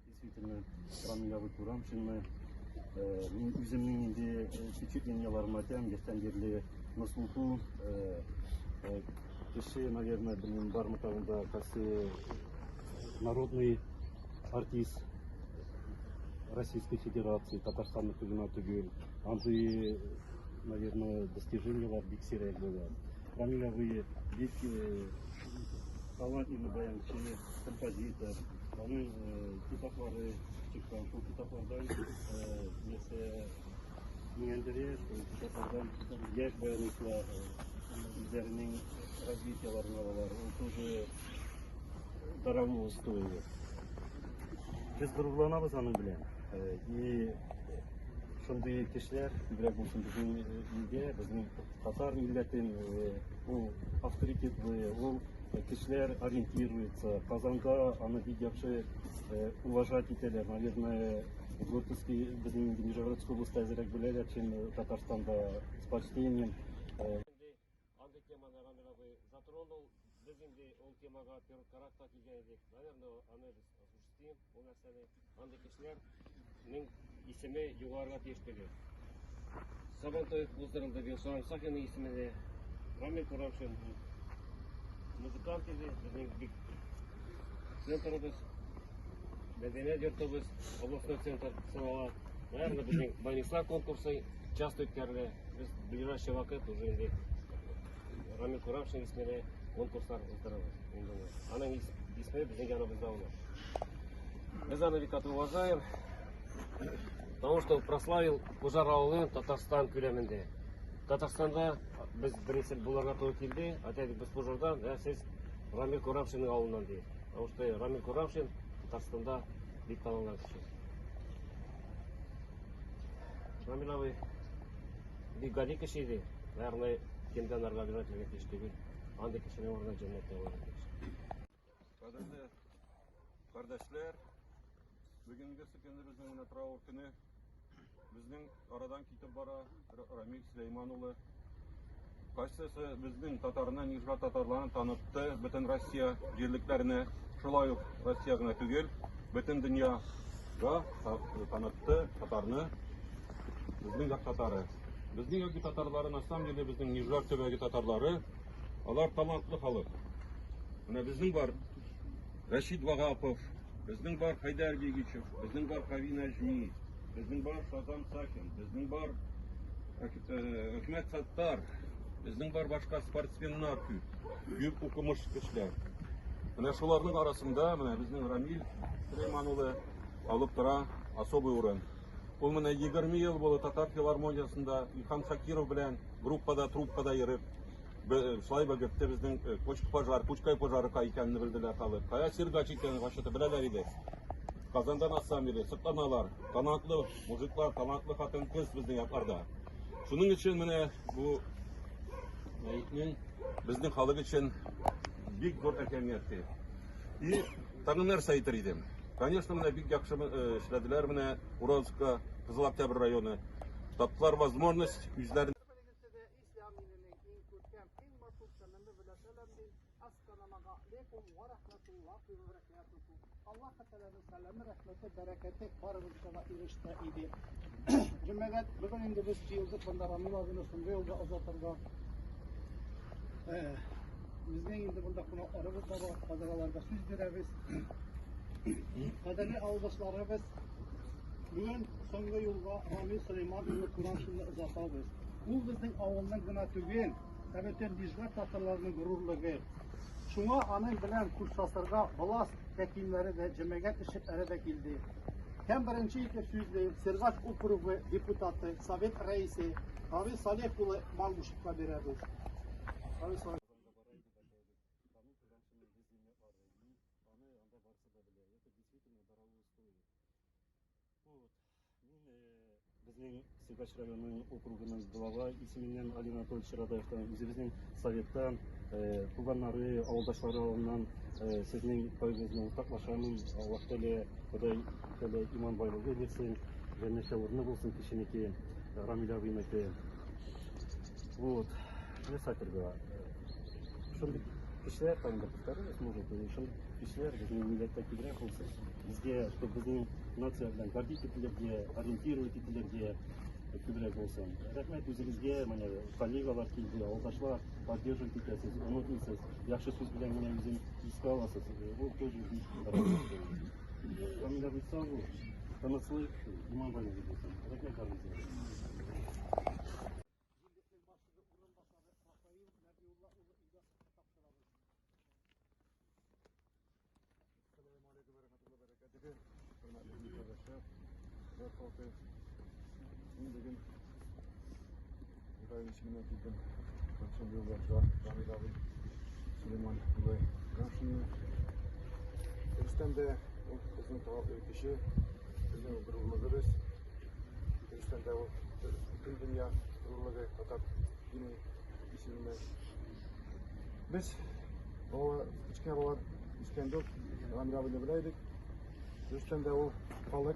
Действительно, Рамиль Курамшин, үземнің впечатленияlarıma тем, естен дерле на слуху, кеше, наверное, блин, Барматовында касы народный артист Российской Федерации, Татарстанның түгіна түгел, андый, наверное, достижениялар бик сирек было. Рамиля, вы бик талантливый баянчы, композитор, onun kitapları çıkan, bu kitaplardan mesela mühendiriz, kitaplardan yaş bayanlıkla üzerinin развитияларına var, o тоже дорого стоит. Biz gururlanabız onun bilen. Şunday kişiler, biraz olsun bizim ilde, bizim Tatar milletin o авторитетli, o кишилер ориентируется, Казанга, аны бик яхшы уважать ителер. Наверное, Гортовский, біздің Нижегородской области әзірек білелер, чем Татарстанда с почтением. Андай теманы Рамиль затронул, біз енді ол темаға перкаракта келген едік. Наверное, аны біз осуществим, ол нәрсені. Андай кишилернің исеме югарыга тиештелер. Сабантаев Боздарылда Белшан Сафинның исемене Рамиль Курамшин музыкант еді, біздің бик центрыбыз, мәдениет йортыбыз, областной центр санала. Наверное, біздің больница конкурсы часто өткерлі. Біз ближайший вакыт уже енді Рамиль Курамшин исемене конкурслар уздырабыз. Аның исеме біздің яныбызда улы. Біз аны бик каты уважаем, потому что прославил Кужар ауылын Татарстан күләмендә. Татарстанда biz birinci bularga to'g'ri keldi. Aytaylik, biz Pujurdan, siz Рамиль Курамшинның авылынан deydi. Потому что Рамиль Курамшин Татарстанда бик танылган кеше. Рамиль абый бик гади кеше иде. Наверное, кемдән организаторга тиеш түгел. Андый кешенең урыны җәннәттә булыр. Кадерле кардәшләр, бүгенге сөкенебезнең траур көне безнең арадан китеп бара Рамиль Сөләйман улы. Кайсысы безнең татарны, Нижегород татарларын танытты, бөтен Россия җирлекләренә, шулай ук Россия гына түгел, бөтен дөньяга танытты татарны, безнең татары. Безнең яки татарлары, на самом деле, безнең Нижегород төбәге татарлары, алар талантлы халык. Менә безнең бар Рәшид Вагапов, безнең бар Хайдар Бегичев, безнең бар Хави Нәҗми, безнең бар Сазан Сафин, безнең бар Әхмәт Саттар, безнең бар башка спортсменнар күп укымыш кешеләр. Менә шуларның арасында менә безнең Рамиль Сөләйман улы алып тора особый урын. Ул менә 20 ел булды Татар филармониясында Илһам Шакиров белән труппада йөреп, шулай бөгетте безнең Пучкай пожарка икәнне белделәр халык. Кая Сергач икәнен гашыты беләләр иде. Казандан ассамблея, сыктаналар, талантлы мужиклар, талантлы хатын-кыз безнең якларда. Шуның өчен менә бу безнең халык өчен бик зур әһәмиятле. И тагын нәрсә әйтер идем. Конечно, менә бик яхшы эшләделәр менә Уральска, Кызыл Октябрь районы. Таптылар возможность үзләрен Allah Teala'nın selamı, rahmeti, bereketi barımızda erişte idi. Cümleler bugün indi biz yıldık bunda Ramil abinin sunduğu yolda azaltırga. Bizden indi bunda bunu aramızda var, kadaralarda söz veririz. Kaderli ağızdaşlarımız bugün songa yolda Рамил Сөләйман Курамшинны озатабыз. Bu bizden avılının gına tügün, tabiatın Nижегород tatlılarının gururluğu. Şuna anın bilen kursaslarga balast vekilleri ve cemaat işitleri de geldi. Hem birinci ilk sözleyip Sergaç okrugu deputatı, Sovet reisi Ravi Salih ulu Malmuşik'la beraberiz. Ravi Salih. Bizning Sergaç rayonының округының глава исеменнән Ali Анатольевич Радаевтан, үзебезнең советтан, туганнары, авылдашлары алыннан сезнең кайгыгызны уртаклашамын. Аллаһ Тәгалә иман байлыгы бирсен, җәннәттә урыны булсын кешенеке, Рамиль абыйныкы. Вот, нәрсә әйтергә? кишилер таңдап может ушул кишилер биздин милдетте кирээк болсун бизге что биздин нация менен гордить этилерге ориентировать этилерге көбүрөөк болсун рахмет өзүңүзгө мына коллегалар келди ауылдашлар поддерживать этесиз унутмайсыз жакшы сөз менен мени өзүң эске аласыз бул тоже фамилия бытсагу таныслык иманбаев болсун рахмет баарыңызга Bugün İbrahim içinden gittim. Akşam yoldaşlar, Rahmet abi, Süleyman Kulay, Ramşin'in Kırgızistan'da o uzun tavaf kişi, bizim gururluğumuz. Kırgızistan'da o bütün dünya gururluğu Tatar yine isiminde. Biz o küçükken var İskender, Rahmet abiyle bireydik. Kırgızistan'da o kalık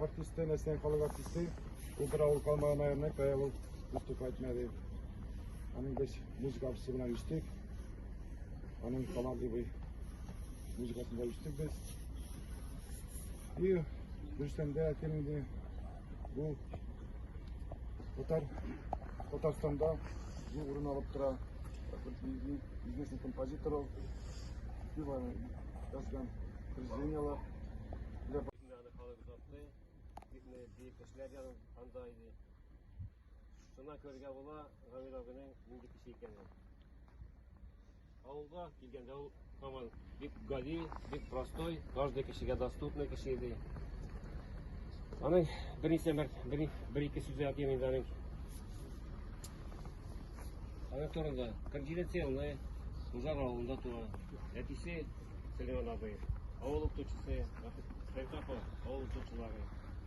artisti, nesnen kalık artisti. Ultra ауыл қалмаған айырмай баяғы выступать надо. Аның біз музыкасы bilan үстік. Аның командовый музыкасында үстік біз. И Түркістанда әкелінді бұл Татарстанда бұл орын алып тұра известный композитор ол. Жазған произведениялар. Büyük kişiler yanındaydı. Şuna körge bola Ramil abinin mingi kişi ekenler. Ауылга келгенде ол коман бик гади, бик простой, каждый кишиге доступный киши иде. Аның bir-iki сүз айтайын инде аның. Аның турында координационный Ужар ауылында туган. Әтисе Сөлейман абый, ауыл укытучысы, Фәркапа ауыл укытучылары.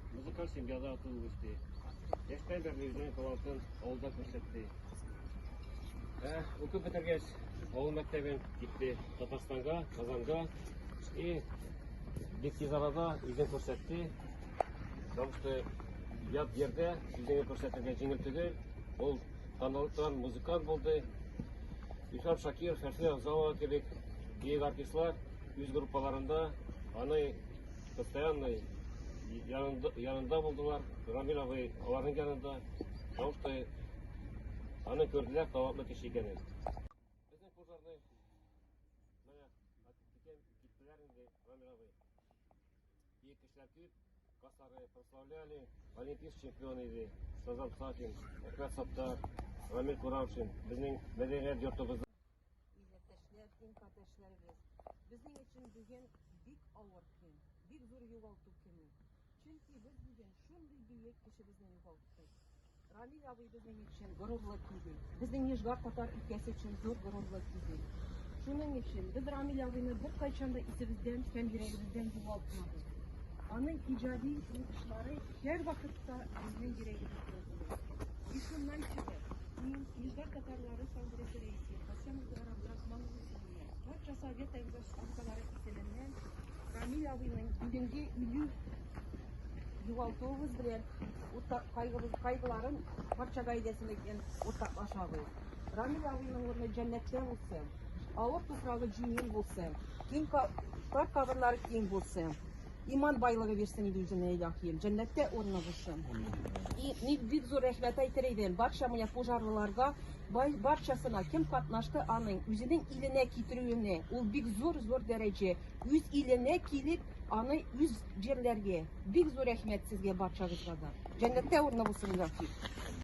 Музыкаль семьяда туып өсті. Яштан бері өзінің талантын ауылда көрсетті. Оқып бітіргеш ауыл мектебін кетті Татарстанға, Казанға. Бек тез арада өзін көрсетті. Потому ят жерде өзіне көрсетуге жеңіл түгел. Ол танылған музыкант болды. Ишар Шакир, Фәрфе Авзалова керек биік артистлар өз группаларында аны постоянный yanında buldular. Ramil abi onların yanında. Sonuçta anı gördüler devamlı kişi ekeni. Bizim kurslarda gittiler indi Ramil abi. İyi kişiler küp. Kasarı прославляли. Олимпийский чемпионıydı. Sazan Sakin, Ekmet Saptar, Ramil Kuramşin. Bizim medeniyet yurtumuzda. İzzetteşler, imkateşlerimiz. Bizim için bugün büyük ağır gün. Büyük zor yuvaltı günü. Çünkü biz bugün şunday büyük kişi bizden yuvalttık. Ramil abi bizim için gururluk idi. Bizim Nijgar Tatar ülkesi için zor gururluk idi. Şunun için biz Ramil abini bir kaçanda isimizden, hem yüreğimizden yuvaltmadık. Onun icadi işleri her vakitte bizden yüreğimizden yuvaltmadık. İşinden çıkıp, Nijgar Tatarları Kongresi Reisi, Hasan-ı Abdurrahman Hüseyin'e, Barça Sovyet Ülkeleri isimlerinden Ramil abinin bugünkü ülü yuvaltığımız bilen kaygıların parça gaydesinden ortaklaşabız. Ramil abinin orada cennette olsun, ağır toprağı cüngün olsun, kar kavırları keng olsun, iman baylığı versin yüzüne ilahiyim, cennette orna olsun. Büyük zor rahmet aytırayım, barça mıya pojarlılarga, barçasına kim katlaştı anın, özünün iline getirüğüne, o büyük zor derece, yüz iline kilip, anı yüz yerlerge, büyük zor rahmet sizge barçağızga da. Cennette orna olsun ilahiyim.